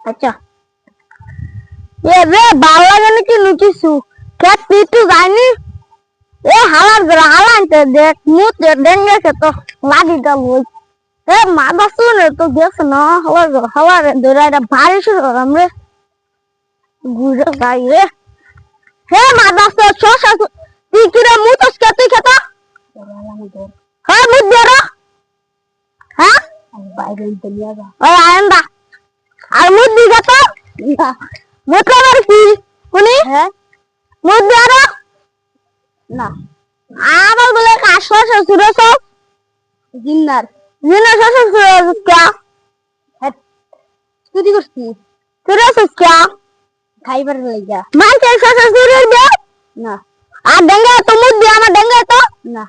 আচ্ছা এ রে ভালো লাগে নাকি লুকিছু খেত পিটু যায়নি এ হালানতে দেখ মুত ডেঙ্গে তো লাগি গেল এ মাদা শুনে তো গেছ না হালারে ধরে এটা ভারী শুরু আমরা ঘুরে যাই রে হে মাদা শশা তুই কিরে মুতস কে তুই খেত হ্যাঁ মুত দে রে হ্যাঁ বাইরে দিয়ে যা ওই আয়ন্দা আর মুত দি খেত মুত আবার কি উনি হ্যাঁ মুত দে রে না আবার বলে কাশো শ্বশুর সব জিন্নার জিন্নার শ্বশুর কে হ্যাঁ তুই করছিস তুই রসস কে খাইবার লাগা মাইকে শ্বশুর দে না আর ডেঙ্গা তো মুত দে আমার ডেঙ্গা তো না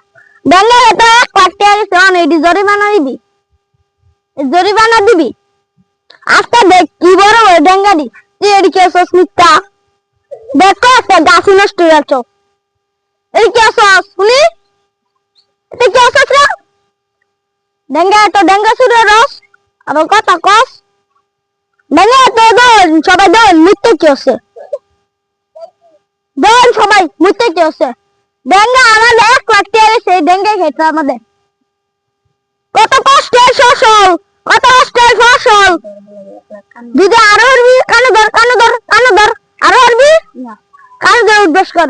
ডেঙ্গা তো এক কাটতে আছে অন এডি জরিমানা দিবি আজকে দেখ কি বড় ডেঙ্গা দি তুই এডি কে সস্মিতা দেখো একটা গাছ নষ্ট হয়ে যাচ্ছে এই কি আসস শুনি এটা কি আসস রে ডেঙ্গা সুরে রস আবার কথা কস ডেঙ্গা তো সবাই দেন মিথ্যে কি আছে দেন সবাই মিথ্যে কি আছে ডেঙ্গা আমাদের এক লাখ সেই ডেঙ্গা খেতে আমাদের কত কষ্টের ফসল যদি আরো উঠবি কানো ধর আরো উঠবি কানো ধর উঠবস কর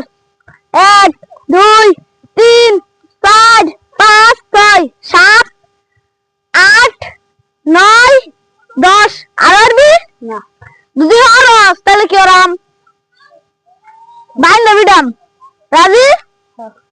1 2 3 4